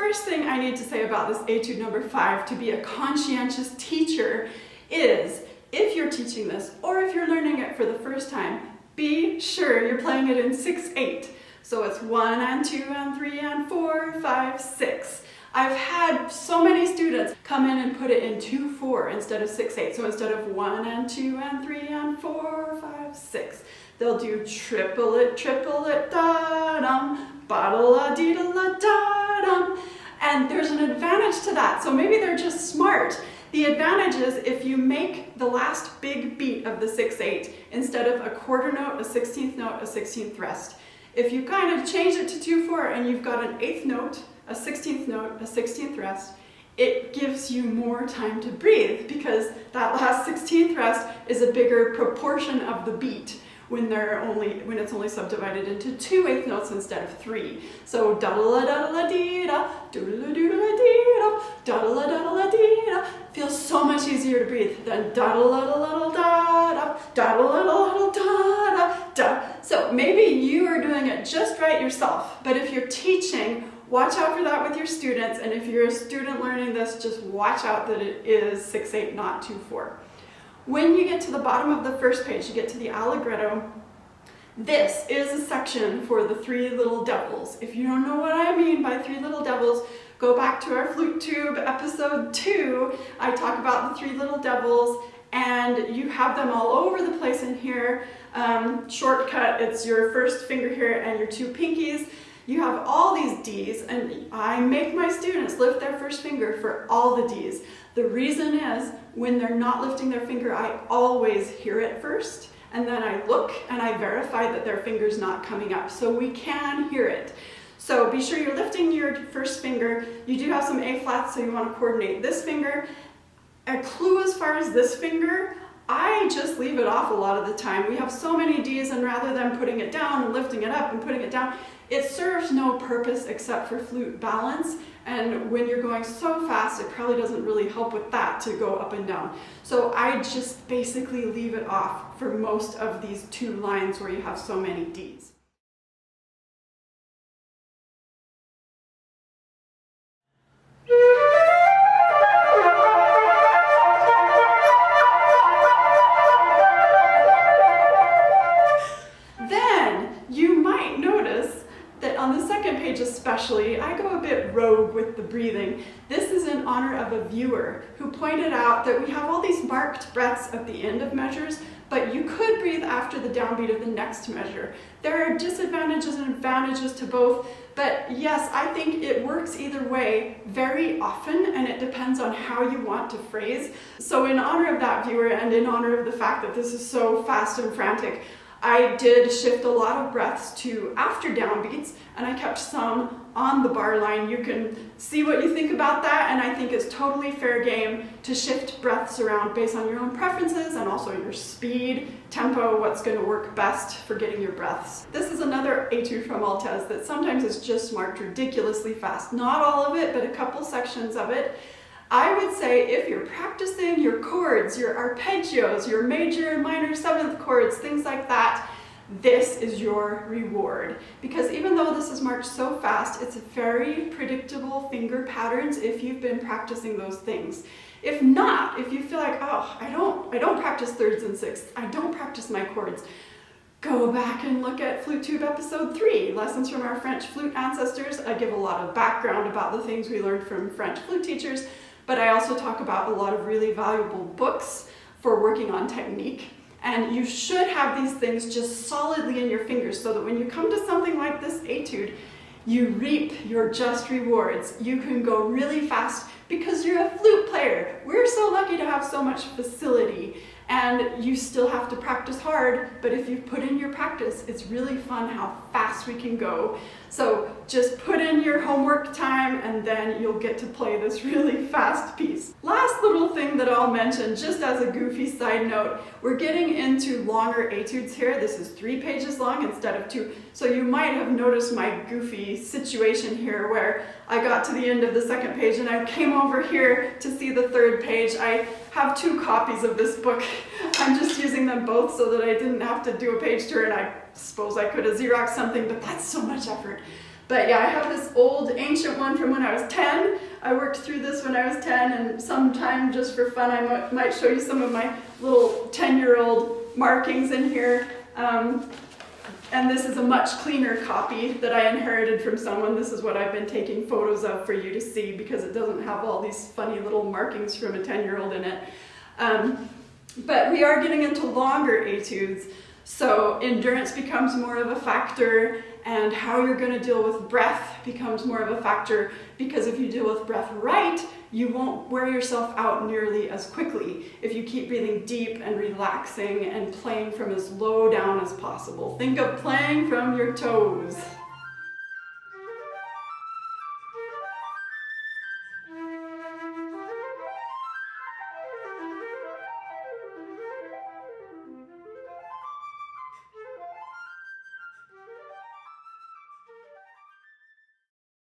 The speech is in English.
first thing I need to say about this Etude number 5 to be a conscientious teacher is, if you're teaching this or if you're learning it for the first time, be sure you're playing it in 6/8. So it's 1 and 2 and 3 and 4, 5, 6. I've had so many students come in and put it in 2/4 instead of 6/8. So instead of 1 and 2 and 3 and 4, 5, 6, they'll do triplet, da-dum, ba-da-la-dee-da-la-da-dum. And there's an advantage to that. So maybe they're just smart. The advantage is if you make the last big beat of the 6/8, instead of a quarter note, a 16th note, a 16th rest. If you kind of change it to 2/4 and you've got an 8th note, a 16th note, a 16th rest, it gives you more time to breathe because that last 16th rest is a bigger proportion of the beat when it's only subdivided into 2 8th notes instead of 3. So da-da-la-da-da-la-dee-da, doodle-a-doodle-a-dee-da, da-da-la-da-da-la-dee-da feels so much easier to breathe than da-da-la-da-la-da-da, da-da-la-da-da-da-da. So maybe you are doing it just right yourself, but if you're teaching, watch out for that with your students, and if you're a student learning this, just watch out that it is 6/8, not 2/4. When you get to the bottom of the first page, you get to the allegretto. This is a section for the 3 little devils. If you don't know what I mean by 3 little devils, go back to our Flute Tube episode 2. I talk about the 3 little devils, and you have them all over the place in here. Shortcut, it's your first finger here and your 2 pinkies. You have all these Ds, and I make my students lift their first finger for all the Ds. The reason is, when they're not lifting their finger, I always hear it first, and then I look and I verify that their finger's not coming up, so we can hear it. So be sure you're lifting your first finger. You do have some A flats, so you want to coordinate this finger. A clue as far as this finger, I just leave it off a lot of the time. We have so many Ds, and rather than putting it down and lifting it up and putting it down, it serves no purpose except for flute balance, and when you're going so fast, it probably doesn't really help with that to go up and down. So I just basically leave it off for most of these 2 lines where you have so many Ds. Especially, I go a bit rogue with the breathing. This is in honor of a viewer who pointed out that we have all these marked breaths at the end of measures, but you could breathe after the downbeat of the next measure. There are disadvantages and advantages to both, but yes, I think it works either way very often, and it depends on how you want to phrase. So in honor of that viewer and in honor of the fact that this is so fast and frantic, I did shift a lot of breaths to after downbeats, and I kept some on the bar line. You can see what you think about that, and I think it's totally fair game to shift breaths around based on your own preferences and also your speed, tempo, what's going to work best for getting your breaths. This is another Etude from Altès that sometimes is just marked ridiculously fast. Not all of it, but a couple sections of it. I would say if you're practicing your chords, your arpeggios, your major and minor 7th chords, things like that, this is your reward. Because even though this is marked so fast, it's very predictable finger patterns if you've been practicing those things. If not, if you feel like, oh, I don't practice 3rds and 6ths, I don't practice my chords, go back and look at Flute Tube episode 3, Lessons from Our French Flute Ancestors. I give a lot of background about the things we learned from French flute teachers, but I also talk about a lot of really valuable books for working on technique. And you should have these things just solidly in your fingers so that when you come to something like this Etude, you reap your just rewards. You can go really fast because you're a flute player. We're so lucky to have so much facility, and you still have to practice hard, but if you put in your practice, it's really fun how fast we can go. So just put in your homework time, and then you'll get to play this really fast piece. Last little thing that I'll mention, just as a goofy side note, we're getting into longer etudes here. This is 3 pages long instead of 2. So you might have noticed my goofy situation here where I got to the end of the 2nd page and I came over here to see the 3rd page. I have 2 copies of this book. I'm just using them both so that I didn't have to do a page turn. I suppose I could have Xeroxed something, but that's so much effort. But yeah, I have this old ancient one from when I was 10. I worked through this when I was 10, and sometime just for fun I might show you some of my little 10-year-old markings in here. And this is a much cleaner copy that I inherited from someone. This is what I've been taking photos of for you to see because it doesn't have all these funny little markings from a 10-year-old in it. But we are getting into longer etudes, so endurance becomes more of a factor, and how you're going to deal with breath becomes more of a factor, because if you deal with breath right, you won't wear yourself out nearly as quickly if you keep breathing deep and relaxing and playing from as low down as possible. Think of playing from your toes.